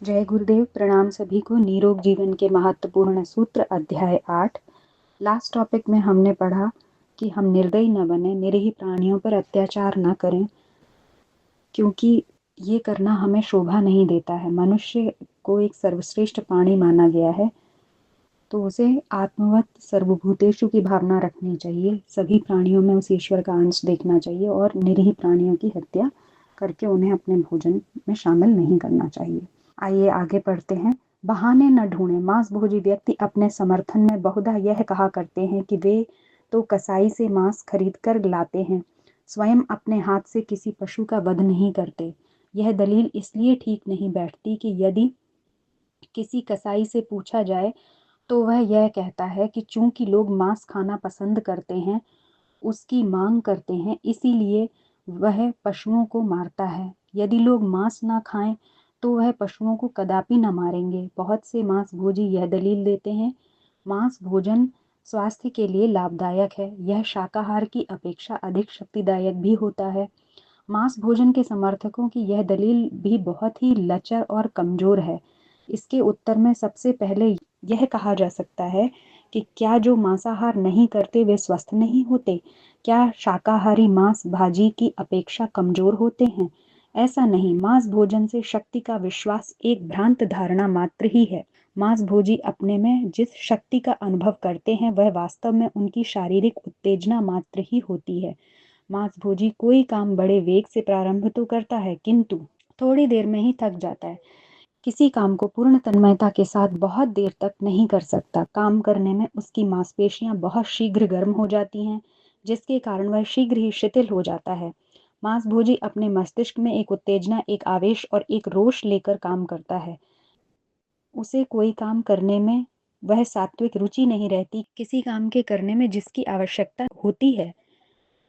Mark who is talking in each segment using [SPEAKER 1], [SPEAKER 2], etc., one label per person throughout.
[SPEAKER 1] जय गुरुदेव। प्रणाम सभी को। निरोग जीवन के महत्वपूर्ण सूत्र अध्याय 8। लास्ट टॉपिक में हमने पढ़ा कि हम निर्दयी न बने, निरीह प्राणियों पर अत्याचार न करें, क्योंकि ये करना हमें शोभा नहीं देता है। मनुष्य को एक सर्वश्रेष्ठ प्राणी माना गया है, तो उसे आत्मवत सर्वभूतेषु की भावना रखनी चाहिए। सभी प्राणियों में उस ईश्वर का अंश देखना चाहिए और निरीह प्राणियों की हत्या करके उन्हें अपने भोजन में शामिल नहीं करना चाहिए। आइए आगे पढ़ते हैं। बहाने न ढूंढें। मांस भोजी व्यक्ति अपने समर्थन में बहुधा यह कहा करते हैं कि वे तो कसाई से मांस खरीद कर लाते हैं, स्वयं अपने हाथ से किसी पशु का वध नहीं करते। यह दलील इसलिए ठीक नहीं बैठती कि यदि किसी कसाई से पूछा जाए तो वह यह कहता है कि चूंकि लोग मांस खाना पसंद करते हैं, उसकी मांग करते हैं, इसीलिए वह पशुओं को मारता है। यदि लोग मांस ना खाएं तो वह पशुओं को कदापि न मारेंगे। बहुत से मांस भोजी यह दलील देते हैं, मांस भोजन स्वास्थ्य के लिए लाभदायक है, यह शाकाहार की अपेक्षा अधिक शक्तिदायक भी होता है। मांस भोजन के समर्थकों की यह दलील भी बहुत ही लचर और कमजोर है। इसके उत्तर में सबसे पहले यह कहा जा सकता है कि क्या जो मांसाहार नहीं करते वे स्वस्थ नहीं होते? क्या शाकाहारी मांस भाजी की अपेक्षा कमजोर होते हैं? ऐसा नहीं। मांस भोजन से शक्ति का विश्वास एक भ्रांत धारणा मात्र ही है। मांस भोजी अपने में जिस शक्ति का अनुभव करते हैं वह वास्तव में उनकी शारीरिक उत्तेजना मात्र ही होती है। मांस भोजी कोई काम बड़े वेग से प्रारंभ तो करता है, किंतु थोड़ी देर में ही थक जाता है। किसी काम को पूर्ण तन्मयता के साथ बहुत देर तक नहीं कर सकता। काम करने में उसकी मांसपेशियां बहुत शीघ्र गर्म हो जाती हैं, जिसके कारण वह शीघ्र ही शिथिल हो जाता है। मांसभोजी अपने मस्तिष्क में एक उत्तेजना, एक आवेश और एक रोष लेकर काम करता है। उसे कोई काम करने में वह सात्विक रुचि नहीं रहती, किसी काम के करने में जिसकी आवश्यकता होती है।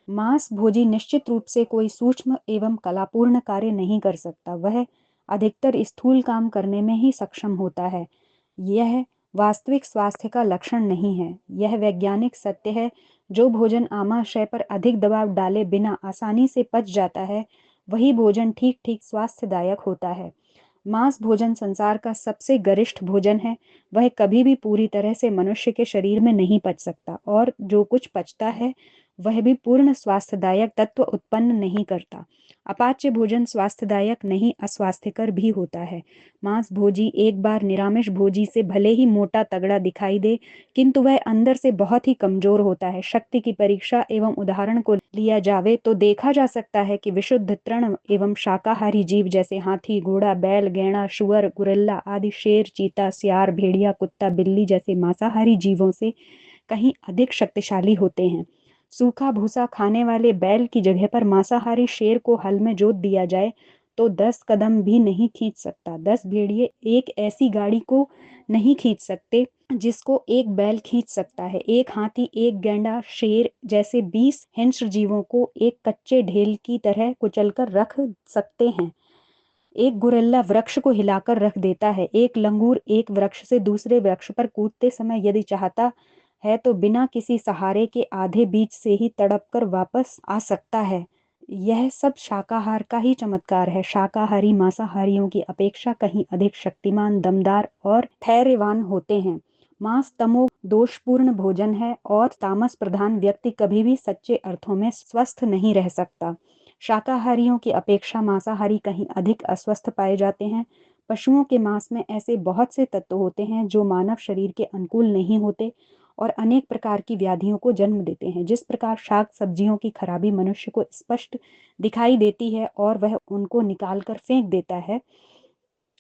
[SPEAKER 1] मांस भोजी निश्चित रूप से कोई सूक्ष्म एवं कलापूर्ण कार्य नहीं कर सकता। वह अधिकतर स्थूल काम करने में ही सक्षम होता है। यह वास्तविक स्वास्थ्य का लक्षण नहीं है। यह वैज्ञानिक सत्य है। जो भोजन आमाशय पर अधिक दबाव डाले बिना आसानी से पच जाता है, वही भोजन ठीक ठीक स्वास्थ्यदायक होता है। मांस भोजन संसार का सबसे गरिष्ठ भोजन है। वह कभी भी पूरी तरह से मनुष्य के शरीर में नहीं पच सकता, और जो कुछ पचता है वह भी पूर्ण स्वास्थ्यदायक तत्व उत्पन्न नहीं करता। अपाच्य भोजन स्वास्थ्यदायक नहीं, अस्वास्थ्यकर भी होता है। मांस भोजी एक बार निरामिष भोजी से भले ही मोटा तगड़ा दिखाई दे, किंतु वह अंदर से बहुत ही कमजोर होता है। शक्ति की परीक्षा एवं उदाहरण को लिया जावे तो देखा जा सकता है कि विशुद्ध तृण एवं शाकाहारी जीव जैसे हाथी, घोड़ा, बैल, गैंडा, शुअर, गुरिल्ला आदि शेर, चीता, सियार, भेड़िया, कुत्ता, बिल्ली जैसे मांसाहारी जीवों से कहीं अधिक शक्तिशाली होते हैं। सूखा भूसा खाने वाले बैल की जगह पर मांसाहारी शेर को हल में जोत दिया जाए तो 10 कदम भी नहीं खींच सकता। 10 भेड़िए एक ऐसी गाड़ी को नहीं खींच सकते जिसको एक बैल खींच सकता है। एक हाथी, एक गैंडा, शेर जैसे 20 हिंस्र जीवों को एक कच्चे ढेल की तरह कुचलकर रख सकते हैं। एक गुरिल्ला वृक्ष को हिलाकर रख देता है। एक लंगूर एक वृक्ष से दूसरे वृक्ष पर कूदते समय यदि चाहता है तो बिना किसी सहारे के आधे बीच से ही तड़प कर वापस आ सकता है। यह सब शाकाहार का ही चमत्कार है। शाकाहारी मांसाहारियों की अपेक्षा कहीं अधिक शक्तिमान, दमदार और धैर्यवान होते हैं। मांस तमो दोषपूर्ण भोजन है और तामस प्रधान व्यक्ति कभी भी सच्चे अर्थों में स्वस्थ नहीं रह सकता। शाकाहारियों की अपेक्षा मांसाहारी कहीं अधिक अस्वस्थ पाए जाते हैं। पशुओं के मांस में ऐसे बहुत से तत्व होते हैं जो मानव शरीर के अनुकूल नहीं होते और अनेक प्रकार की व्याधियों को जन्म देते हैं। जिस प्रकार शाक सब्जियों की खराबी मनुष्य को स्पष्ट दिखाई देती है और वह उनको निकाल कर फेंक देता है,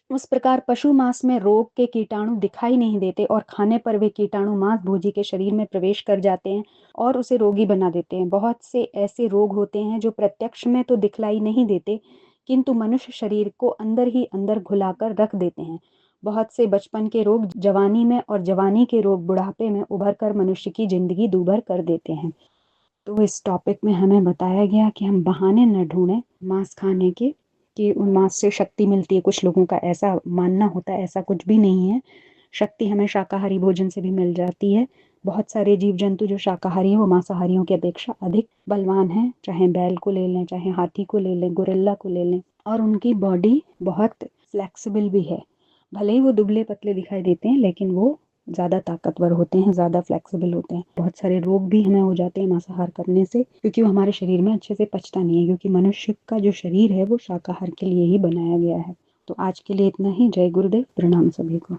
[SPEAKER 1] उस प्रकार पशु मांस में रोग के कीटाणु दिखाई नहीं देते और खाने पर वे कीटाणु मांस भोजी के शरीर में प्रवेश कर जाते हैं और उसे रोगी बना देते हैं। बहुत से ऐसे रोग होते हैं जो प्रत्यक्ष में तो दिखलाई नहीं देते, किंतु मनुष्य शरीर को अंदर ही अंदर घुलाकर रख देते हैं। बहुत से बचपन के रोग जवानी में और जवानी के रोग बुढ़ापे में उभर कर मनुष्य की जिंदगी दूभर कर देते हैं। तो इस टॉपिक में हमें बताया गया कि हम बहाने न ढूंढें मांस खाने के, कि उन मांस से शक्ति मिलती है। कुछ लोगों का ऐसा मानना होता है, ऐसा कुछ भी नहीं है। शक्ति हमें शाकाहारी भोजन से भी मिल जाती है। बहुत सारे जीव जंतु जो शाकाहारी हैं वो मांसाहारियों की अपेक्षा अधिक बलवान हैं। चाहे बैल को ले लें, चाहे हाथी को ले लें, गोरिल्ला को ले लें, और उनकी बॉडी बहुत फ्लेक्सिबल भी है। भले ही वो दुबले पतले दिखाई देते हैं लेकिन वो ज़्यादा ताकतवर होते हैं, ज़्यादा फ्लेक्सिबल होते हैं। बहुत सारे रोग भी हमें हो जाते हैं मांसाहार करने से, क्योंकि वो हमारे शरीर में अच्छे से पचता नहीं है, क्योंकि मनुष्य का जो शरीर है वो शाकाहार के लिए ही बनाया गया है। तो आज के लिए इतना ही। जय गुरुदेव, प्रणाम सभी को।